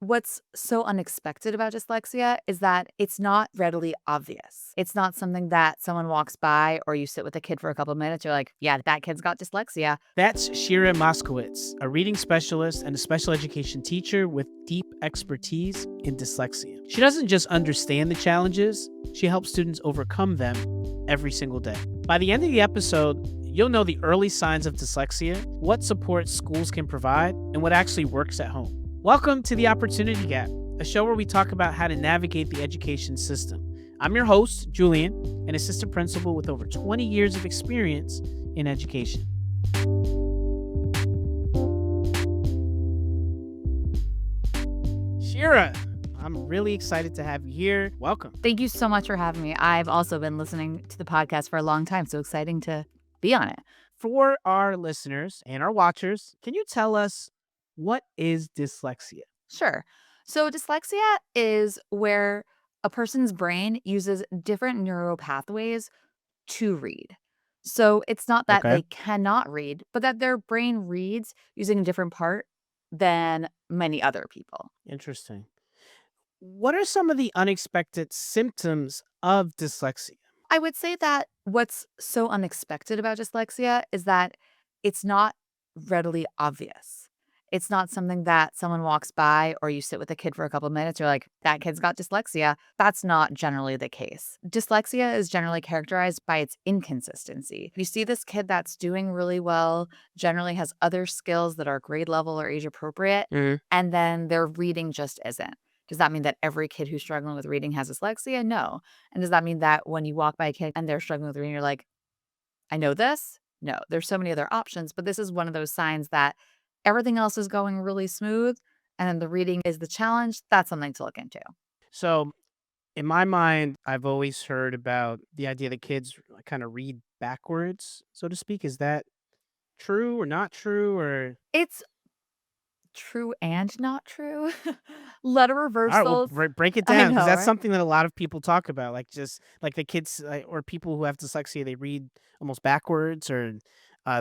What's so unexpected about dyslexia is that it's not readily obvious. It's not something that someone walks by or you sit with a kid for a couple minutes, you're like, yeah, that kid's got dyslexia. That's Shira Moskowitz, a reading specialist and a special education teacher with deep expertise in dyslexia. She doesn't just understand the challenges, she helps students overcome them every single day. By the end of the episode, you'll know the early signs of dyslexia, what support schools can provide, and what actually works at home. Welcome to The Opportunity Gap, a show where we talk about how to navigate the education system. I'm your host, Julian, an assistant principal with over 20 years of experience in education. Shira, I'm really excited to have you here. Welcome. Thank you so much for having me. I've also been listening to the podcast for a long time, so exciting to be on it. For our listeners and our watchers, can you tell us what is dyslexia? Sure. So, dyslexia is where a person's brain uses different neural pathways to read. So, it's not that Okay. they cannot read, but that their brain reads using a different part than many other people. Interesting. What are some of the unexpected symptoms of dyslexia? I would say that what's so unexpected about dyslexia is that it's not readily obvious. It's not something that someone walks by or you sit with a kid for a couple minutes, you're like, that kid's got dyslexia. That's not generally the case. Dyslexia is generally characterized by its inconsistency. You see this kid that's doing really well, generally has other skills that are grade level or age appropriate, Mhm. and then their reading just isn't. Does that mean that every kid who's struggling with reading has dyslexia? No. And does that mean that when you walk by a kid and they're struggling with reading, you're like, I know this? No, there's so many other options, but this is one of those signs that everything else is going really smooth and then the reading is the challenge. That's something to look into. So, in my mind, I've always heard about the idea that kids kind of read backwards, so to speak. Is that true or not true? Or It's true and not true. Letter all right, well, reversals. break it I down because know, that's right? something that a lot of people talk about. Like just like the kids or people who have dyslexia, they read almost backwards, or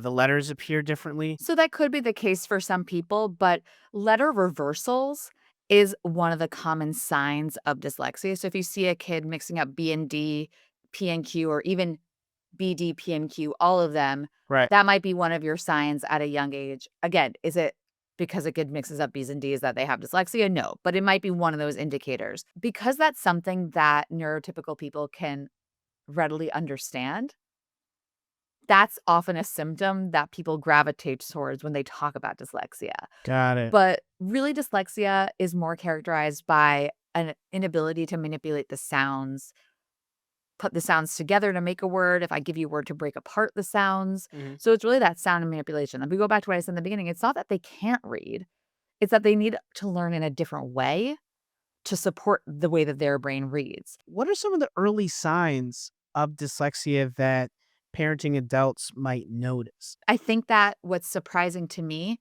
the letters appear differently. So that could be the case for some people, but letter reversals is one of the common signs of dyslexia. So if you see a kid mixing up B and D, P and Q, or even B, D, P, and Q, all of them, Right. that might be one of your signs at a young age. Again, is it because a kid mixes up B's and D's that they have dyslexia? No, but it might be one of those indicators. Because that's something that neurotypical people can readily understand, that's often a symptom that people gravitate towards when they talk about dyslexia. Got it. But really, dyslexia is more characterized by an inability to manipulate the sounds, put the sounds together to make a word. If I give you a word, to break apart the sounds. Hmm. So it's really that sound and manipulation. If we go back to what I said in the beginning, it's not that they can't read, it's that they need to learn in a different way to support the way that their brain reads. What are some of the early signs of dyslexia that parenting adults might notice? I think that what's surprising to me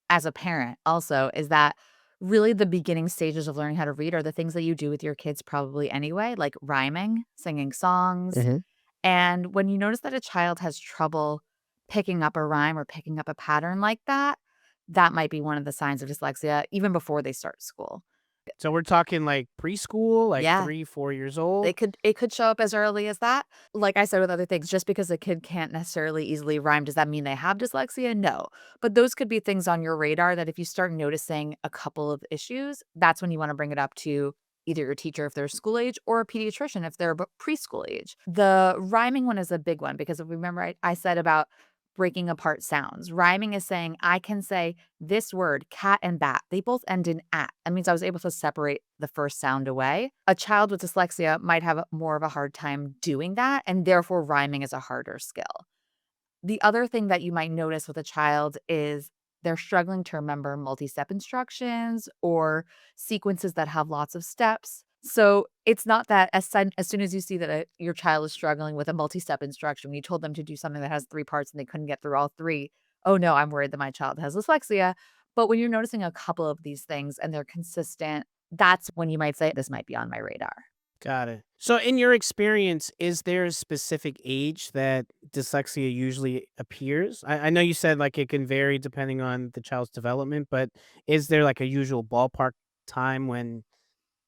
as a parent also is that really the beginning stages of learning how to read are the things that you do with your kids probably anyway, like rhyming, singing songs. Hmm. And when you notice that a child has trouble picking up a rhyme or picking up a pattern like that, that might be one of the signs of dyslexia even before they start school. So we're talking like preschool, like Yeah, 3, 4 years old. it could show up as early as that. Like I said with other things, just because a kid can't necessarily easily rhyme, does that mean they have dyslexia? No. But those could be things on your radar that if you start noticing a couple of issues, that's when you want to bring it up to either your teacher if they're school age or a pediatrician if they're preschool age. The rhyming one is a big one because if you remember I said about breaking apart sounds. Rhyming is saying I can say this word, cat and bat, they both end in at. That means I was able to separate the first sound away. A child with dyslexia might have more of a hard time doing that, and therefore rhyming is a harder skill. The other thing that you might notice with a child is they're struggling to remember multi-step instructions or sequences that have lots of steps. So it's not that as soon as you see that your child is struggling with a multi-step instruction, when you told them to do something that has three parts and they couldn't get through all three, oh no, I'm worried that my child has dyslexia. But when you're noticing a couple of these things and they're consistent, that's when you might say, this might be on my radar. Got it. So, in your experience, is there a specific age that dyslexia usually appears? I know you said like it can vary depending on the child's development, but is there like a usual ballpark time when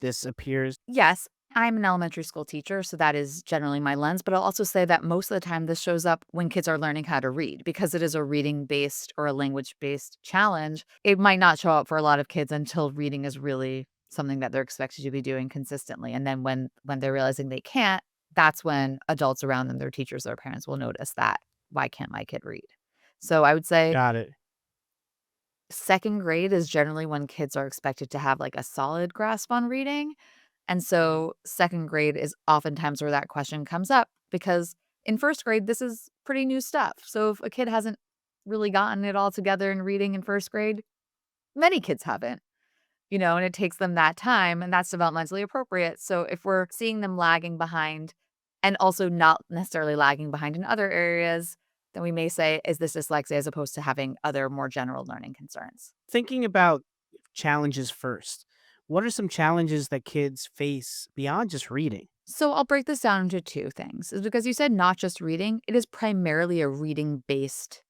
this appears? Yes, I'm an elementary school teacher, so that is generally my lens, but I'll also say that most of the time this shows up when kids are learning how to read because it is a reading-based or a language-based challenge. It might not show up for a lot of kids until reading is really something that they're expected to be doing consistently, and then when they're realizing they can't, that's when adults around them, their teachers, their parents will notice that, "Why can't my kid read?" So I would say Got it. 2nd grade is generally when kids are expected to have, like, a solid grasp on reading, and Mhm. so 2nd grade is oftentimes where that question comes up because in 1st grade, this is pretty new stuff. So if a kid hasn't really gotten it all together in reading in 1st grade, many kids haven't, and it takes them that time, and that's developmentally appropriate. So if we're seeing them lagging behind and also not necessarily lagging behind in other areas, then we may say, is this dyslexia as opposed to having other more general learning concerns? Thinking about challenges first, what are some challenges that kids face beyond just reading? So I'll break this down into 2 things. Is because you said not just reading, it is primarily a reading-based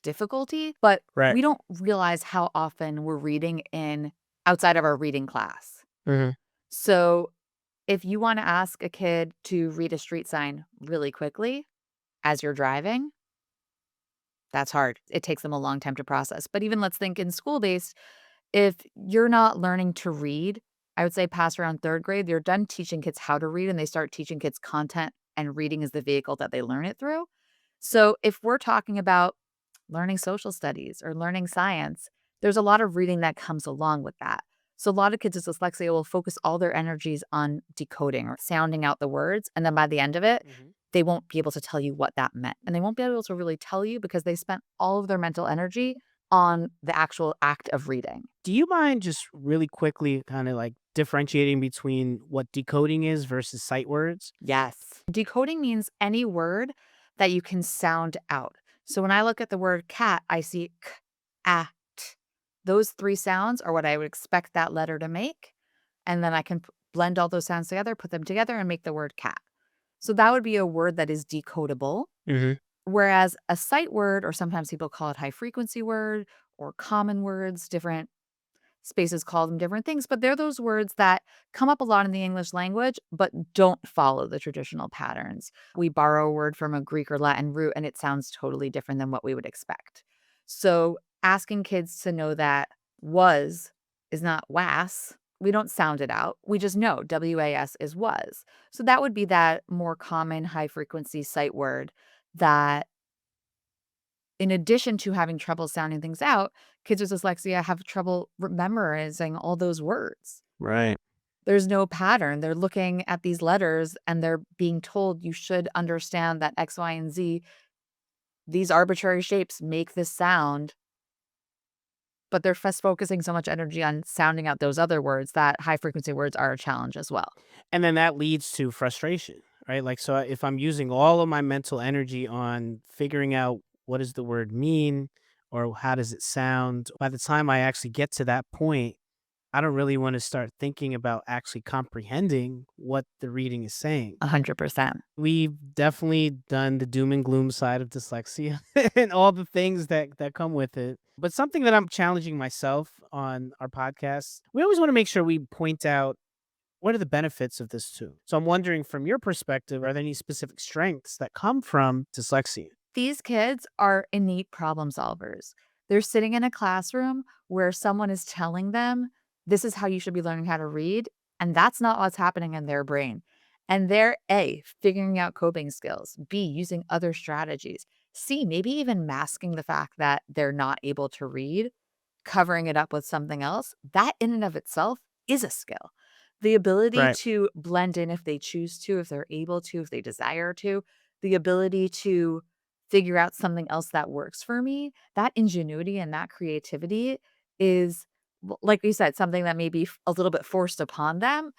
difficulty, but Right. we don't realize how often we're reading in outside of our reading class. Hmm. So if you wanna ask a kid to read a street sign really quickly as you're driving, that's hard. It takes them a long time to process. But even let's think in school-based, if you're not learning to read, I would say past around 3rd grade, they're done teaching kids how to read, and they start teaching kids content, and reading is the vehicle that they learn it through. So, if we're talking about learning social studies or learning science, there's a lot of reading that comes along with that. So, a lot of kids with dyslexia will focus all their energies on decoding or sounding out the words, and then by the end of it, Hmm. they won't be able to tell you what that meant, and they won't be able to really tell you because they spent all of their mental energy on the actual act of reading. Do you mind just really quickly kind of like differentiating between what decoding is versus sight words? Yes. Decoding means any word that you can sound out. So when I look at the word cat, I see k, a, t. Those 3 sounds are what I would expect that letter to make, and then I can blend all those sounds together, put them together, and make the word cat. So that would be a word that is decodable, Hmm. whereas a sight word, or sometimes people call it high frequency word or common words, different spaces call them different things, but they're those words that come up a lot in the English language, but don't follow the traditional patterns. We borrow a word from a Greek or Latin root, and it sounds totally different than what we would expect. So, asking kids to know that was is not was, we don't sound it out. We just know WAS is was. So, that would be that more common high frequency sight word that in addition to having trouble sounding things out, kids with dyslexia have trouble memorizing all those words. Right. There's no pattern. They're looking at these letters and they're being told you should understand that X, Y, and Z, these arbitrary shapes make this sound, but they're focusing so much energy on sounding out those other words that high frequency words are a challenge as well. And then that leads to frustration, right? Like, so if I'm using all of my mental energy on figuring out what does the word mean or how does it sound, by the time I actually get to that point, I don't really want to start thinking about actually comprehending what the reading is saying. 100%. We've definitely done the doom and gloom side of dyslexia and all the things that come with it. But something that I'm challenging myself on our podcast, we always want to make sure we point out what are the benefits of this too. So I'm wondering from your perspective, are there any specific strengths that come from dyslexia? These kids are innate problem solvers. They're sitting in a classroom where someone is telling them, this is how you should be learning how to read. And that's not what's happening in their brain. And they're A, figuring out coping skills, B, using other strategies, C, maybe even masking the fact that they're not able to read, covering it up with something else. That in and of itself is a skill. The ability Right. to blend in if they choose to, if they're able to, if they desire to, the ability to figure out something else that works for me, that ingenuity and that creativity is, like you said, something that may be a little bit forced upon them,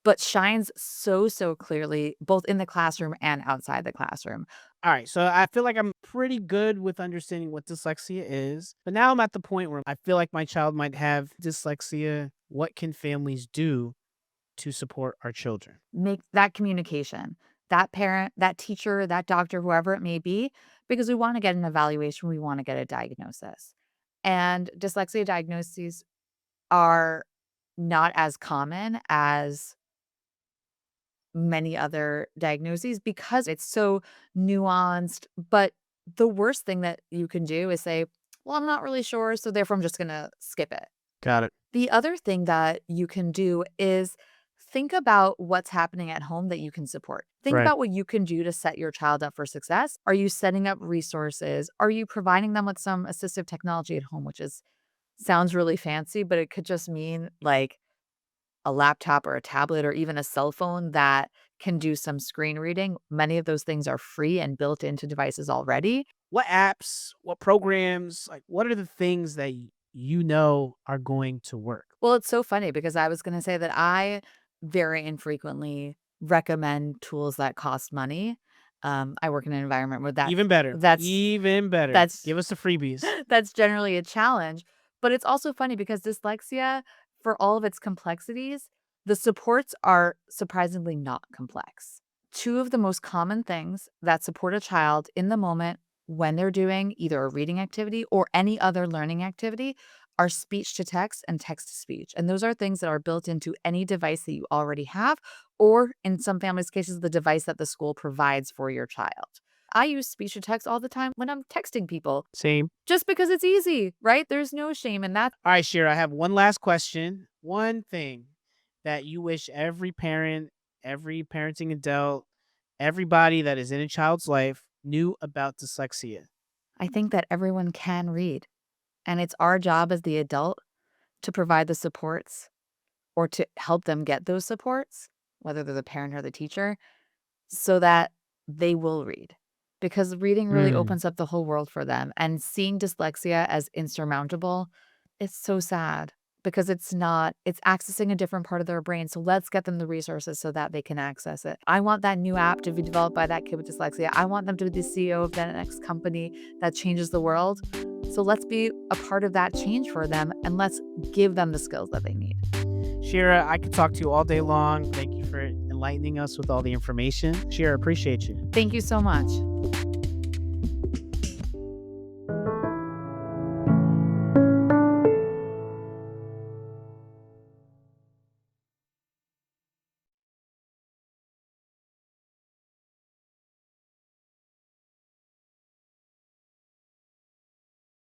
but shines so, so clearly both in the classroom and outside the classroom. All right. So I feel like I'm pretty good with understanding what dyslexia is. But now I'm at the point where I feel like my child might have dyslexia. What can families do to support our children? Make that communication, that parent, that teacher, that doctor, whoever it may be, because we want to get an evaluation, we want to get a diagnosis. And dyslexia diagnoses are not as common as many other diagnoses because it's so nuanced. But the worst thing that you can do is say, well, I'm not really sure. So therefore, I'm just going to skip it. Got it. The other thing that you can do is think about what's happening at home that you can support. Think Right. about what you can do to set your child up for success. Are you setting up resources? Are you providing them with some assistive technology at home, which is sounds really fancy, but it could just mean like a laptop or a tablet or even a cell phone that can do some screen reading. Many of those things are free and built into devices already. What apps, what programs, like what are the things that you know are going to work? Well, it's so funny because I was gonna say that I very infrequently recommend tools that cost money. I work in an environment where Even better. that's Even better. that's Give us the freebies. that's generally a challenge, but it's also funny because dyslexia, for all of its complexities, the supports are surprisingly not complex. Two of the most common things that support a child in the moment when they're doing either a reading activity or any other learning activity are speech to text and text to speech. And those are things that are built into any device that you already have, or in some families' cases, the device that the school provides for your child. I use speech to text all the time when I'm texting people Same. just because it's easy, right? There's no shame in that. All right, Shira, I have one last question. One thing that you wish every parent, every parenting adult, everybody that is in a child's life knew about dyslexia. I think that everyone can read, and it's our job as the adult to provide the supports or to help them get those supports, whether they're the parent or the teacher, so that they will read. Because reading really Mm. opens up the whole world for them, and seeing dyslexia as insurmountable, it's so sad because it's not, it's accessing a different part of their brain. So let's get them the resources so that they can access it. I want that new app to be developed by that kid with dyslexia. I want them to be the CEO of that next company that changes the world. So let's be a part of that change for them and let's give them the skills that they need. Shira, I could talk to you all day long. Thank you for enlightening us with all the information. Shira, appreciate you. Thank you so much.